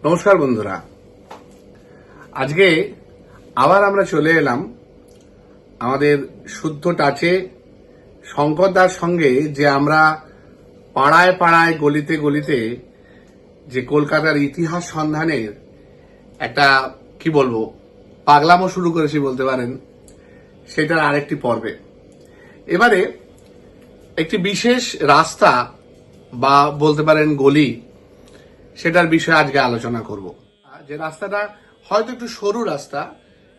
নমস্কার বন্ধুরা, আজকে আবার আমরা চলে এলাম আমাদের শুদ্ধ টাচে শঙ্করদার সঙ্গে। যে আমরা পাড়ায় পাড়ায় গলিতে গলিতে যে কলকাতার ইতিহাস সন্ধানের একটা কি বলবো পাগলামো শুরু করেছি বলতে পারেন, সেটার আরেকটি পর্বে। এবারে একটি বিশেষ রাস্তা বা বলতে পারেন গলি, সেটার বিষয়ে আজকে আলোচনা করব। যে রাস্তাটা হয়তো একটু সরু রাস্তা,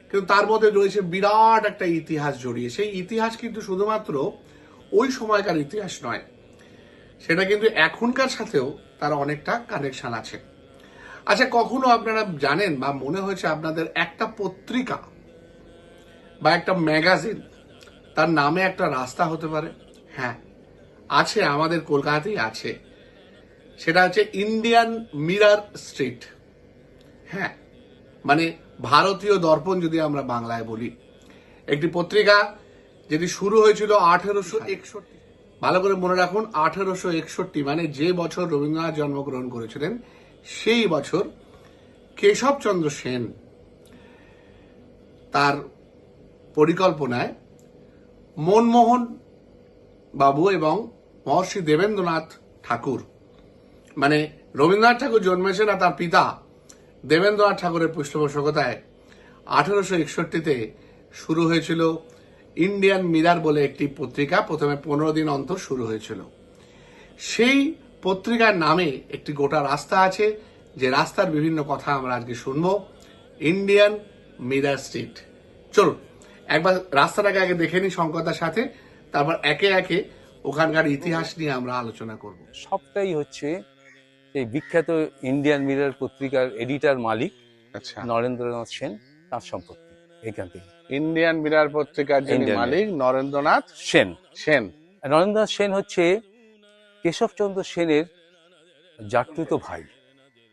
কিন্তু তার মধ্যে রয়েছে বিরাট একটা ইতিহাস জড়িয়ে। সেই ইতিহাস কিন্তু শুধুমাত্র ওই সময়কার ইতিহাস নয়, সেটা কিন্তু এখনকার সাথেও তার অনেকটা কানেকশন আছে। আচ্ছা, কখনো আপনারা জানেন বা মনে হয়েছে আপনাদের একটা পত্রিকা বা একটা ম্যাগাজিন তার নামে একটা রাস্তা হতে পারে? হ্যাঁ, আছে, আমাদের কলকাতাতেই আছে। সেটা হচ্ছে ইন্ডিয়ান মিরার স্ট্রিট। হ্যাঁ, মানে ভারতীয় দর্পণ যদি আমরা বাংলায় বলি। একটি পত্রিকা যেটি শুরু হয়েছিল 1861। ভালো করে মনে রাখুন, 1861, মানে যে বছর রবীন্দ্রনাথ জন্মগ্রহণ করেছিলেন সেই বছর কেশবচন্দ্র সেন তার পরিকল্পনায় মনমোহন বাবু এবং মহর্ষি দেবেন্দ্রনাথ ঠাকুর, মানে রবীন্দ্রনাথ ঠাকুর জন্মেছে না, তার পিতা দেবেন্দ্রনাথ ঠাকুরের পৃষ্ঠপোষকতায় 1861-তে শুরু হয়েছিল ইন্ডিয়ান মিরার বলে একটি পত্রিকা। প্রথমে 15 দিন অন্তর শুরু হয়েছিল। সেই পত্রিকার নামে একটি গোটা রাস্তা আছে, যে রাস্তার বিভিন্ন কথা আমরা আজকে শুনবো। Indian Mirror street. চলুন একবার রাস্তাটাকে আগে দেখে নিই শঙ্করদার সাথে, তারপর একে একে ওখানকার ইতিহাস নিয়ে আমরা আলোচনা করব। সবটাই হচ্ছে এই বিখ্যাত ইন্ডিয়ান মিরর পত্রিকার এডিটার মালিক আচ্ছা, নরেন্দ্রনাথ সেন, তার সম্পত্তি এখান থেকে। ইন্ডিয়ান মিরার পত্রিকার যিনি Indian মালিক নরেন্দ্রনাথ সেন সেন। নরেন্দ্রনাথ সেন হচ্ছে কেশবচন্দ্র সেনের জাটতুতো ভাই।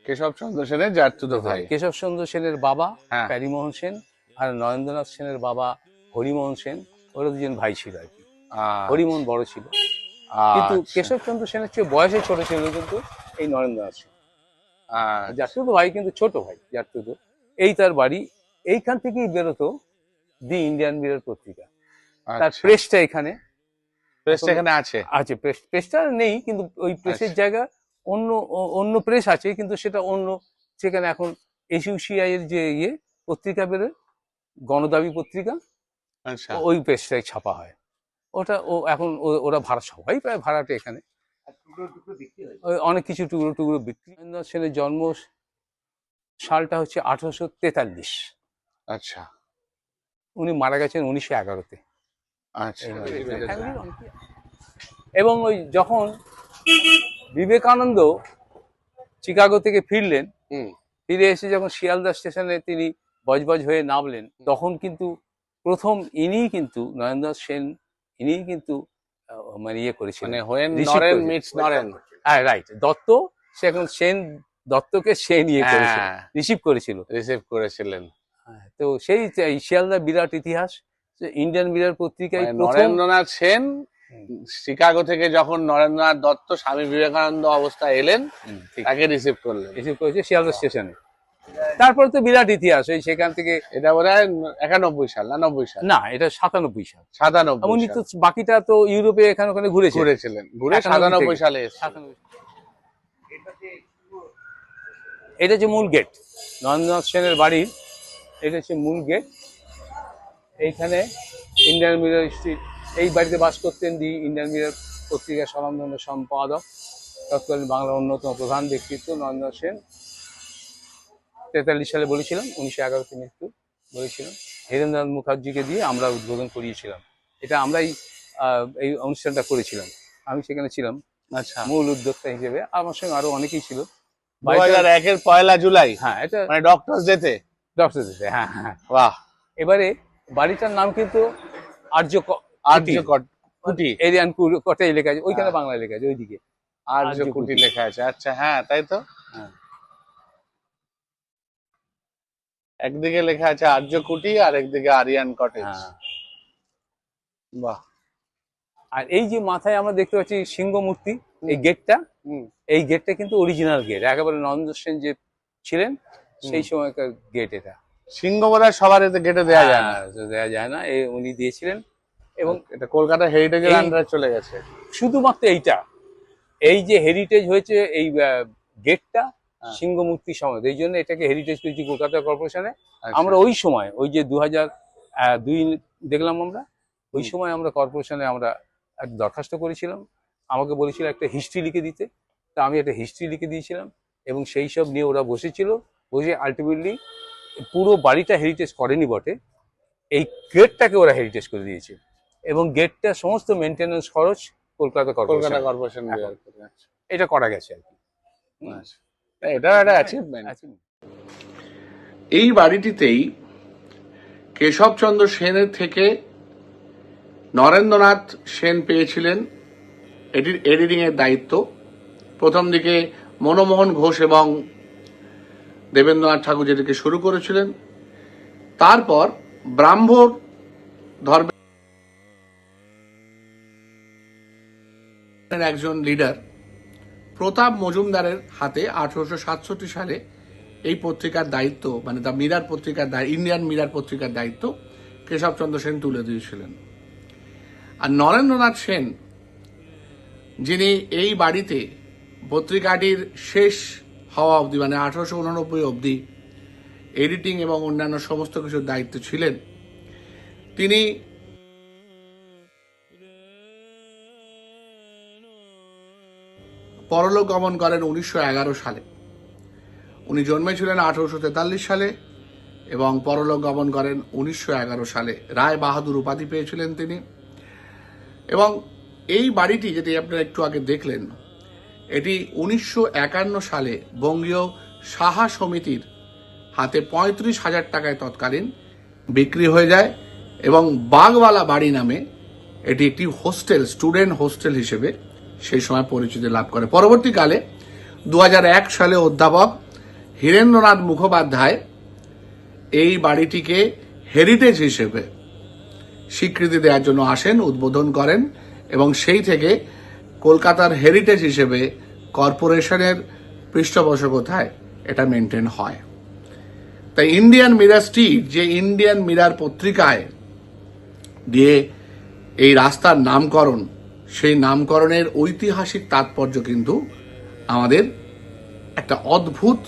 কেশবচন্দ্র সেনের জাতুতো ভাই। কেশবচন্দ্র সেনের বাবা হ্যাঁ। প্যারিমোহন সেন আর নরেন্দ্রনাথ সেনের বাবা হরিমোহন সেন, ওরা দুজন ভাই ছিল আর কি। হরিমোহন বড় ছিল, কিন্তু কেশবচন্দ্র সেনের চেয়ে বয়সে ছোট ছিল কিন্তু এই নরেন্দ্রনাথ সেন। জাটতুতো ভাই কিন্তু ছোট ভাই, জাটতুতো। এই তার বাড়ি, এইখান থেকেই বেরোতো দি ইন্ডিয়ান মিরর পত্রিকা। তার প্রেসটা এখানে, প্রেসটা এখানে আছে। আছে প্রেসটা নেই, কিন্তু ওই প্রেসের জায়গা অন্য অন্য প্রেস আছে, কিন্তু সেটা অন্য। সেখানে এখন এসইউসিআই এর যে পত্রিকা বেরোয়, গণদাবী পত্রিকা, আচ্ছা, ওই প্রেসটাই ছাপা হয়। ওটা এখন ওরা ভাড়া, সবাই প্রায় ভাড়াটে এখানে। ওই অনেক কিছু টুকরো টুকরো বিক্রি। নরেন্দ্রনাথ সেনের জন্ম সালটা হচ্ছে 1843। আচ্ছা, উনি মারা গেছেন 1911-তে। আচ্ছা। এবং ওই যখন বিবেকানন্দ চিকাগো থেকে ফিরলেন, ফিরে এসে যখন শিয়ালদা স্টেশনে তিনি বজবজ হয়ে নামলেন, তখন কিন্তু প্রথম ইনিই কিন্তু নরেন্দ্রনাথ সেন, ইনিই কিন্তু মানে করেছিলেন, মানে হোয়েন নরেন মিটস নরেন। হ্যাঁ, রাইট। দত্ত, সে এখন সেন, দত্তকে সেন করেছিল, রিসিভ করেছিলেন। তো সেই শিয়ালদা বিরাট ইতিহাস। ইন্ডিয়ান মিরর পত্রিকায় নরেন্দ্রনাথ সেন শিকাগো থেকে যখন নরেন্দ্রনাথ দত্ত স্বামী বিবেকানন্দ অবস্থায় এলেন, তাকে রিসিভ করেছে শিয়ালদা স্টেশনে। তারপরে তো বিরাট ইতিহাস। ওই সেখান থেকে, এটা বোধ হয় 91 সাল না 90 সাল? না, এটা 97 সাল। 97। উনি তো বাকিটা তো ইউরোপে এখানে ওখানে ঘুরেছিলেন, ঘুরে 97 সালে এসেছেন। এটা হচ্ছে মূল গেট, নরেন্দ্রনাথ সেনের বাড়ির। এটা হচ্ছে মূল গেট। এইখানে ইন্ডিয়ান মিরর স্ট্রিট, এই বাড়িতে বাস করতেন দি ইন্ডিয়ান মিরর পত্রিকার স্বনামধন্য সম্পাদক, তৎকালীন বাংলার অন্যতম প্রধান ব্যক্তিত্ব নরেন্দ্রনাথ সেন। 43 সালে বলেছিলাম, 1911-তে মৃত্যু বলেছিলাম। হীরেন্দ্রনাথ মুখার্জিকে দিয়ে আমরা উদ্বোধন করিয়েছিলাম। এটা আমরাই এই অনুষ্ঠানটা করেছিলাম, আমি সেখানে ছিলাম। আচ্ছা, মূল উদ্যোক্তা হিসেবে। আমার সঙ্গে আরো অনেকেই ছিল। 2001-এর 1 জুলাই। হ্যাঁ, এটা মানে ডক্টরস ডেতে। হ্যাঁ হ্যাঁ। বাহ। এবারে বাড়িটার নাম কিন্তু আর্য কুটি, এরিয়ান কটাই লেখা আছে, ওইখানে বাংলায় লেখা আছে, ওইদিকে আর্য কুটি লেখা আছে। আচ্ছা, হ্যাঁ তাই তো। একদিকে লেখা আছে আর্য কুটি আর একদিকে আরিয়ান কটেজ। বাহ। আর এই যে মাথায় আমরা দেখতে পাচ্ছি সিংহ মূর্তি, এই গেটটা, এই গেটটা কিন্তু অরিজিনাল গেট, একেবারে নরেন্দ্র সেন যে ছিলেন সেই সময়কার গেট এটা। সিংহ বোধহয় সবার এতে গেটে দেওয়া যায় না। দেওয়া যায় না, উনি দিয়েছিলেন। এবং এটা কলকাতা হেরিটেজের এই- আন্ডারে চলে গেছে। শুধুমাত্র এইটা, এই যে হেরিটেজ হয়েছে এই গেটটা হ্যাঁ। সিংহ মূর্তি সমেত, এই জন্য এটাকে হেরিটেজ পেয়েছি কলকাতা কর্পোরেশনে। আচ্ছা। আমরা ওই সময় ওই যে 2002 দেখলাম আমরা, ওই সময় আমরা কর্পোরেশনে আমরা এক দরখাস্ত করেছিলাম, আমাকে বলেছিল একটা হিস্ট্রি লিখে দিতে, তা আমি একটা হিস্ট্রি লিখে দিয়েছিলাম এবং সেই সব নিয়ে ওরা বসেছিল, বসে আলটিমেটলি পুরো বাড়িটা হেরিটেজ করেনি বটে, এই গেটটাকে ওরা হেরিটেজ করে দিয়েছে এবং গেটটা সমস্ত মেনটেন্যান্স খরচ কলকাতা কর্পোরেশন এটা করা গেছে আর কি। এটা একটা অ্যাচিভমেন্ট। এই বাড়িটিতেই কেশবচন্দ্র সেনের থেকে নরেন্দ্রনাথ সেন পেয়েছিলেন এটির এডিটিং এর দায়িত্ব। প্রথম দিকে মনমোহন ঘোষ এবং দেবেন্দ্রনাথ ঠাকুর যেটিকে শুরু করেছিলেন, তারপর ব্রাহ্মণ ধর্মের একজন লিডার প্রতাপ মজুমদারের হাতে 1867 সালে এই পত্রিকার দায়িত্ব, মানে দ্য মিরার পত্রিকার ইন্ডিয়ান মিরার পত্রিকার দায়িত্ব কেশবচন্দ্র সেন তুলে দিয়েছিলেন। আর নরেন্দ্রনাথ সেন, যিনি এই বাড়িতে পত্রিকাটির শেষ হওয়া অবধি, মানে 1889 অবধি এডিটিং এবং অন্যান্য সমস্ত কিছুর দায়িত্ব ছিলেন, তিনি পরলোক গমন করেন 1911 সালে। উনি জন্মেছিলেন 1843 সালে এবং পরলোক গমন করেন 1911 সালে। রায় বাহাদুর উপাধি পেয়েছিলেন তিনি। এবং এই বাড়িটি, যেটি আপনারা একটু আগে দেখলেন, এটি 1951 সালে বঙ্গীয় সাহা সমিতির হাতে 35,000 টাকায় তৎকালীন বিক্রি হয়ে যায় এবং বাগওয়ালা বাড়ি নামে এটি একটি হোস্টেল, স্টুডেন্ট হোস্টেল হিসেবে সেই সময় পরিচিতি লাভ করে। পরবর্তীকালে 2001 সালে অধ্যাপক হীরেন্দ্রনাথ মুখোপাধ্যায় এই বাড়িটিকে হেরিটেজ হিসেবে স্বীকৃতি দেওয়ার জন্য আসেন, উদ্বোধন করেন এবং সেই থেকে কলকাতার হেরিটেজ হিসেবে কর্পোরেশনের পৃষ্ঠপোষকতায় এটা মেনটেন হয়। তাই ইন্ডিয়ান মিরার স্ট্রিট, যে ইন্ডিয়ান মিরার পত্রিকায় দিয়ে এই রাস্তার নামকরণ, সেই নামকরণের ঐতিহাসিক তাৎপর্য কিন্তু আমাদের একটা অদ্ভুত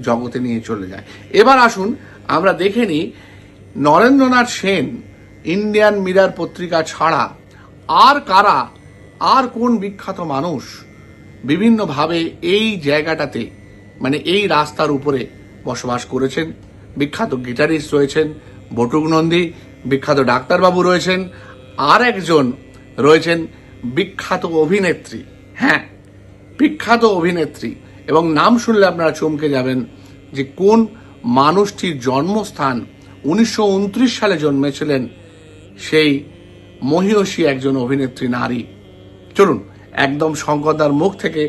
জগতে নিয়ে চলে যায়। এবার আসুন আমরা দেখে নিই নরেন্দ্রনাথ সেন ইন্ডিয়ান মিরার পত্রিকা ছাড়া আর কারা, আর কোন বিখ্যাত মানুষ বিভিন্নভাবে এই জায়গাটাতে, মানে এই রাস্তার উপরে বসবাস করেছেন। বিখ্যাত গিটারিস্ট রয়েছেন বটুক নন্দী, বিখ্যাত ডাক্তারবাবু রয়েছেন, আর একজন রয়েছেন বিখ্যাত অভিনেত্রী। হ্যাঁ, বিখ্যাত অভিনেত্রী, এবং নাম শুনলে আপনারা চমকে যাবেন যে কোন মানুষটির জন্মস্থান 1929 সালে জন্মেছিলেন সেই মহিয়সী একজন অভিনেত্রী নারী। চলুন একদম শঙ্করদার মুখ থেকে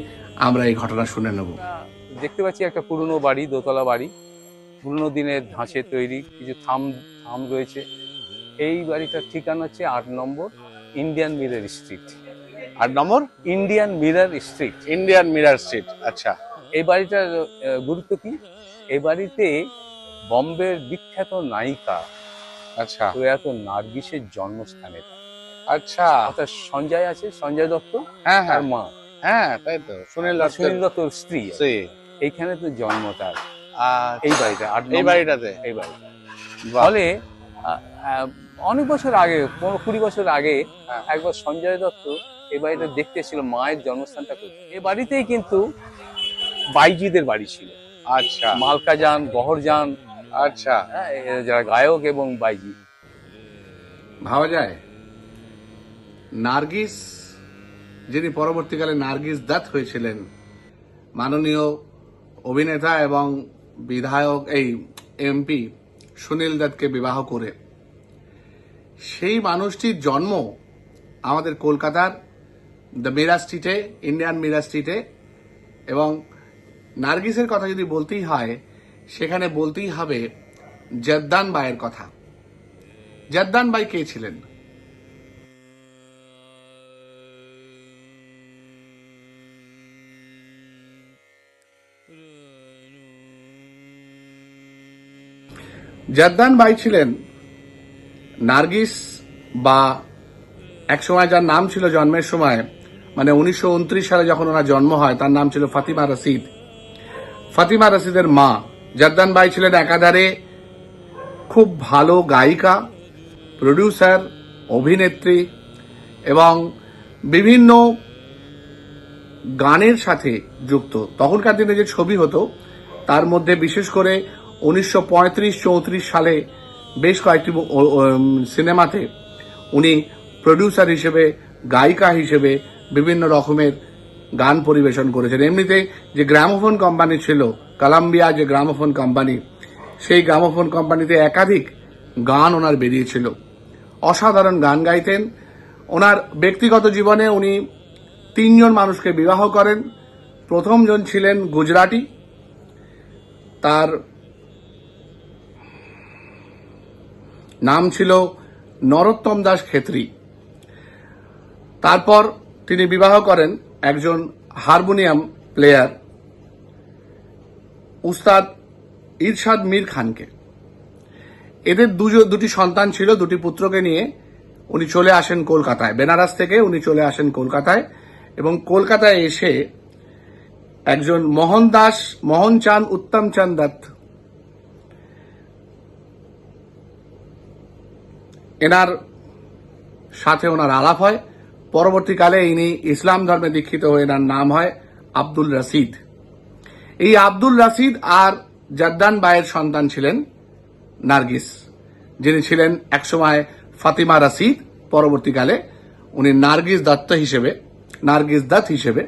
আমরা এই ঘটনা শুনে নেব। দেখতে পাচ্ছি একটা পুরনো বাড়ি, দোতলা বাড়ি, পুরনো দিনের ধাঁচে তৈরি, কিছু থাম রয়েছে। এই বাড়িটার ঠিকানা হচ্ছে 8 নম্বর ইন্ডিয়ান মিরার স্ট্রিট। 8 নম্বর Indian Mirror Street. Indian Mirror Street. আচ্ছা, এই বাড়িটার গুরুত্ব কি? এই বাড়িতে বম্বের বিখ্যাত নায়িকা আচ্ছা, প্রয়াত নার্গিসের জন্মস্থান এটা। আচ্ছা, অর্থাৎ সঞ্জয় আছে, সঞ্জয় দত্ত, হ্যাঁ তার মা, হ্যাঁ, তাই তো, সুনীল দত্তর স্ত্রী, এইখানে তো জন্ম তার। এই বাড়িটা এই বাড়িটাতে, এই বাড়িটা ফলে অনেক বছর আগে, 15-20 বছর আগে একবার সঞ্জয় দত্ত এই বাড়িটা দেখতে এসেছিল, মায়ের জন্মস্থানটা করতে। এই বাড়িতেই কিন্তু বাইজিদের বাড়ি ছিল। আচ্ছা, মালকাজান, গহরজান, আচ্ছা, যারা গায়ক এবং বাইজি। ভাবা যায় নার্গিস, যিনি পরবর্তীকালে নার্গিস দত্ত হয়েছিলেন, মাননীয় অভিনেতা এবং বিধায়ক, এই এমপি সুনীল দত্তকে বিবাহ করে, সেই মানুষটির জন্ম আমাদের কলকাতার দ্য মিরার স্ট্রিটে, ইন্ডিয়ান মিরার স্ট্রিটে। এবং নার্গিসের কথা যদি বলতেই হয়, সেখানে বলতেই হবে জর্দান বাইয়ের কথা। জর্দান বাই কে ছিলেন? জাদ্দান বাই ছিলেন নার্গিস, বা একসময় যার নাম ছিল জন্মের সময়, মানে 1929 সালে যখন ওনার জন্ম হয়, তার নাম ছিল ফাতিমা রশিদ। ফাতিমা রশিদের মা। জাদ্দান বাই ছিলেন একাধারে খুব ভালো গায়িকা, প্রডিউসার, অভিনেত্রী এবং বিভিন্ন গানের সাথে যুক্ত। তখনকার দিনে যে ছবি হতো তার মধ্যে বিশেষ করে 1935-34 সালে বেশ কয়েকটি সিনেমাতে উনি প্রডিউসার হিসেবে, গায়িকা হিসেবে বিভিন্ন রকমের গান পরিবেশন করেছেন। এমনিতে যে গ্রামোফোন কোম্পানি ছিল, কলাম্বিয়া যে গ্রামোফোন কোম্পানি, সেই গ্রামোফোন কোম্পানিতে একাধিক গান ওনার বেরিয়েছিল। অসাধারণ গান গাইতেন। ওনার ব্যক্তিগত জীবনে উনি 3 জন মানুষকে বিবাহ করেন। প্রথম জন ছিলেন গুজরাটি, তার নাম ছিল নরোত্তম দাস খেত্রী। তারপর তিনি বিবাহ করেন একজন হারমোনিয়াম প্লেয়ার উস্তাদ ইরশাদ মীর খানকে। এদের দুটি সন্তান ছিল। দুটি পুত্রকে নিয়ে উনি চলে আসেন কলকাতায়। বেনারস থেকে উনি চলে আসেন কলকাতায়, এবং কলকাতায় এসে একজন মোহনচাঁদ উত্তমচাঁদ দত্ত, এনার সাথে ওনার আলাপ হয়। পরবর্তীকালে ইনি ইসলাম ধর্মে দীক্ষিত হয়ে এনার নাম হয় আব্দুল রশিদ। এই আব্দুল রশিদ আর জাদ্দান বাইয়ের সন্তান ছিলেন নার্গিস, যিনি ছিলেন একসময় ফাতিমা রশিদ। পরবর্তীকালে উনি নার্গিস দত্ত হিসেবে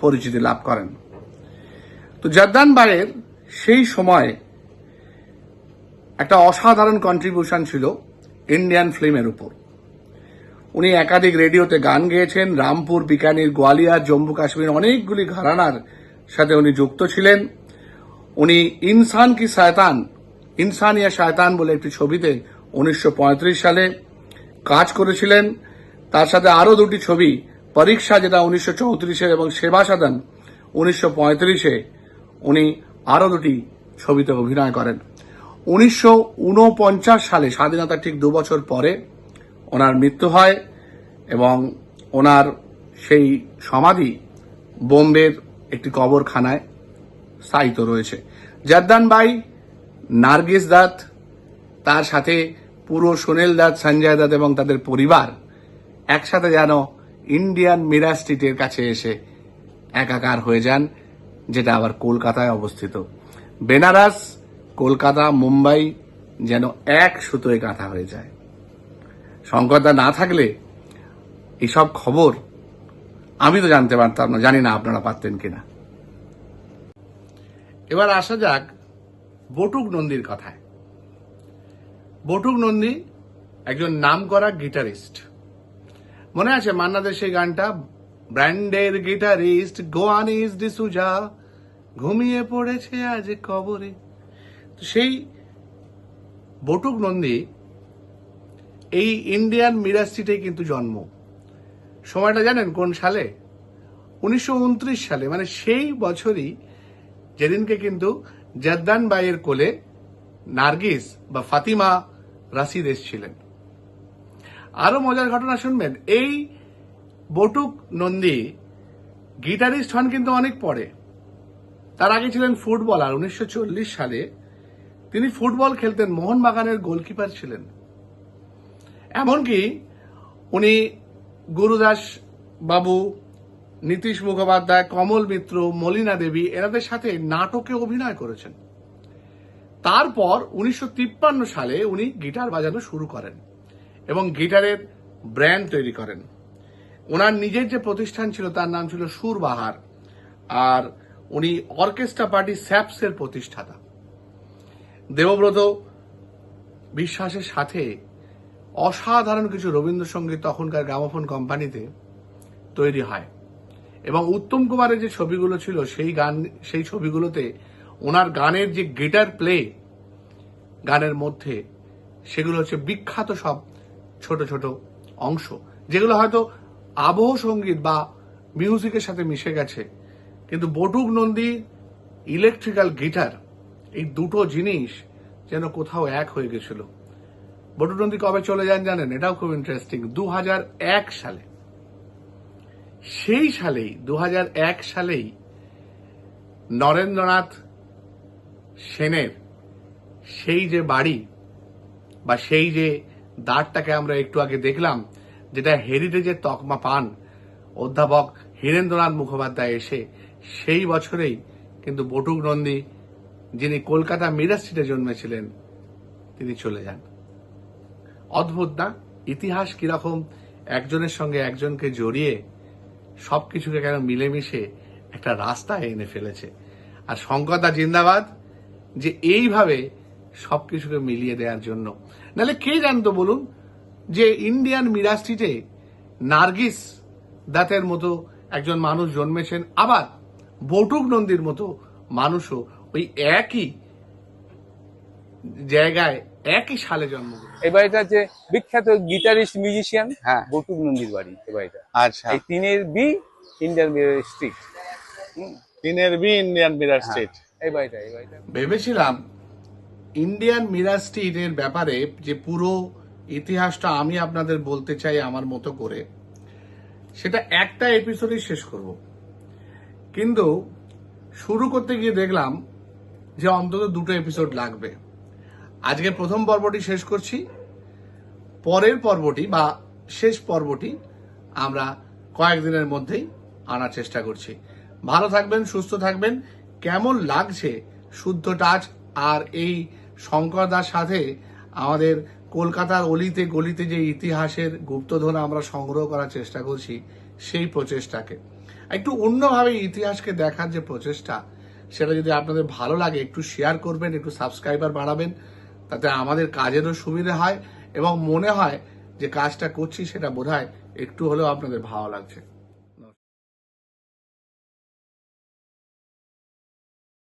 পরিচিতি লাভ করেন। তো জাদ্দান বাইয়ের সেই সময় একটা অসাধারণ কন্ট্রিবিউশন ছিল ইন্ডিয়ান ফিল্মের উপর। উনি একাধিক রেডিওতে গান গেয়েছেন। রামপুর, বিকানির, গোয়ালিয়র, জম্মু কাশ্মীর অনেকগুলি ঘরানার সাথে উনি যুক্ত ছিলেন। উনি ইনসানিয়া শয়তান বলে একটি ছবিতে 1935 সালে কাজ করেছিলেন। তার সাথে আরো দুটি ছবি, পরীক্ষা যেটা 1934 এবং সেবা সদন 1935, উনি আরো দুটি ছবিতে অভিনয় করেন। 1949 সালে, স্বাধীনতার ঠিক 2 বছর পরে ওনার মৃত্যু হয়, এবং ওনার সেই সমাধি বোম্বের একটি কবরখানায় স্থায়িত রয়েছে। জাদ্দান বাই, নার্গিস দত্ত, তার সাথে পুরো সুনীল দত্ত, সঞ্জয় দত্ত এবং তাদের পরিবার একসাথে যেন ইন্ডিয়ান মিরা স্ট্রিটের কাছে এসে একাকার হয়ে যান, যেটা আবার কলকাতায় অবস্থিত। বেনারস, কলকাতা, মুম্বাই যেন এক সুতোয় গাঁথা হয়ে যায়। শঙ্করদা না থাকলে এসব খবর আমি তো জানতে পারতাম না, জানি না আপনারা পারতেন কিনা। এবার আসা যাক বটুক নন্দীর কথায়। বটুক নন্দী একজন নামকরা গিটারিস্ট। মনে আছে মান্না দের সেই গানটা, ব্র্যান্ডের গিটারিস্ট গোয়ানিজ ডিসুজা ঘুমিয়ে পড়েছে আজ কবরে। সেই বটুক নন্দী এই ইন্ডিয়ান মিরা স্ট্রিটে কিন্তু জন্ম। সময়টা জানেন কোন সালে? 1929 সালে, মানে সেই বছরই যেদিনকে কিন্তু জাদ্দান বাইয়ের কোলে নার্গিস বা ফাতিমা রশিদ এসেছিলেন। আরো মজার ঘটনা শুনবেন, এই বটুক নন্দী গিটারিস্ট হন কিন্তু অনেক পরে। তার আগে ছিলেন ফুটবলার। 1940 সালে তিনি ফুটবল খেলতেন, মোহনবাগানের গোলকিপার ছিলেন। এমনকি উনি গুরুদাস বাবু, নীতিশ মুখোপাধ্যায়, কমল মিত্র, মলিনা দেবী এনাদের সাথে নাটকে অভিনয় করেছেন। তারপর 1953 সালে উনি গিটার বাজানো শুরু করেন এবং গিটারের ব্র্যান্ড তৈরি করেন। ওনার নিজের যে প্রতিষ্ঠান ছিল তার নাম ছিল সুরবাহার, আর উনি অর্কেস্ট্রা পার্টি স্যাপসের প্রতিষ্ঠাতা। দেবব্রত বিশ্বাসের সাথে অসাধারণ কিছু রবীন্দ্রসঙ্গীত তখনকার গ্রামোফোন কোম্পানিতে তৈরি হয়, এবং উত্তম কুমারের যে ছবিগুলো ছিল সেই ছবিগুলোতে ওনার গানের যে গিটার প্লে গানের মধ্যে, সেগুলো হচ্ছে বিখ্যাত সব ছোট ছোট অংশ, যেগুলো হয়তো আবহ সঙ্গীত বা মিউজিকের সাথে মিশে গেছে। কিন্তু বটুক নন্দী, ইলেকট্রিক্যাল গিটার, এই দুটো জিনিস যেন কোথাও এক হয়ে গেছিল। বটুক নন্দী কবে চলে যান জানেন? এটাও খুব ইন্টারেস্টিং। 2001 সালে। সেই সালেই 2001 সালেই নরেন্দ্রনাথ সেনের সেই যে বাড়ি বা সেই যে দ্বারটাকে আমরা একটু আগে দেখলাম, যেটা হেরিটেজের তকমা পান অধ্যাপক হীরেন্দ্রনাথ মুখোপাধ্যায় এসে, সেই বছরেই কিন্তু বটুক নন্দী, যিনি কলকাতা মিরাজ স্ট্রিটে জন্মেছিলেন, তিনি চলে যান। অদ্ভুত না? ইতিহাস কিরকম একজনের সঙ্গে একজনকে জড়িয়ে সবকিছুকে কেন মিলেমিশে একটা রাস্তা এনে ফেলেছে। আর শঙ্করদা জিন্দাবাদ, যে এইভাবে সবকিছুকে মিলিয়ে দেওয়ার জন্য। নাহলে কে জানতো বলুন যে ইন্ডিয়ান মিরাজ স্ট্রিটে নার্গিস দাতের মতো একজন মানুষ জন্মেছেন, আবার বটুক নন্দীর মতো মানুষও ওই একই জায়গায় একই সালে জন্মগ্রহণ। এই বাড়িটা যে বিখ্যাত গিটারিস্ট মিউজিশিয়ান হ্যাঁ। বটুক নন্দীর বাড়ি এই বাড়িটা। আচ্ছা, এই 3 ইন্ডিয়ান মিরাজ স্ট্রিট। তিনের বি ইন্ডিয়ান মিরাজ স্ট্রিট। এই বাড়িটা ভেবেছিলাম ইন্ডিয়ান মিরাজ স্ট্রিটের ব্যাপারে যে পুরো ইতিহাসটা আমি আপনাদের বলতে চাই আমার মতো করে, সেটা একটা এপিসোডে শেষ করব। কিন্তু শুরু করতে গিয়ে দেখলাম যে অন্তত 2টো এপিসোড লাগবে। আজকে প্রথম পর্বটি শেষ করছি, পরের পর্বটি বা শেষ পর্বটি আমরা কয়েকদিনের মধ্যেই আনার চেষ্টা করছি। ভালো থাকবেন, সুস্থ থাকবেন। কেমন লাগছে শুদ্ধ টাচ আর এই শঙ্করদার সাথে আমাদের কলকাতার অলিতে গলিতে যে ইতিহাসের গুপ্তধন আমরা সংগ্রহ করার চেষ্টা করছি, সেই প্রচেষ্টাকে একটু অন্যভাবে ইতিহাসকে দেখার যে প্রচেষ্টা, সেটা যদি আপনাদের ভালো লাগে একটু শেয়ার করবেন, একটু সাবস্ক্রাইবার বাড়াবেন, তাতে আমাদের কাজেরও সুবিধা হয় এবং মনে হয় যে কাজটা করছি সেটা বোধহয় একটু হলেও আপনাদের ভালো লাগছে।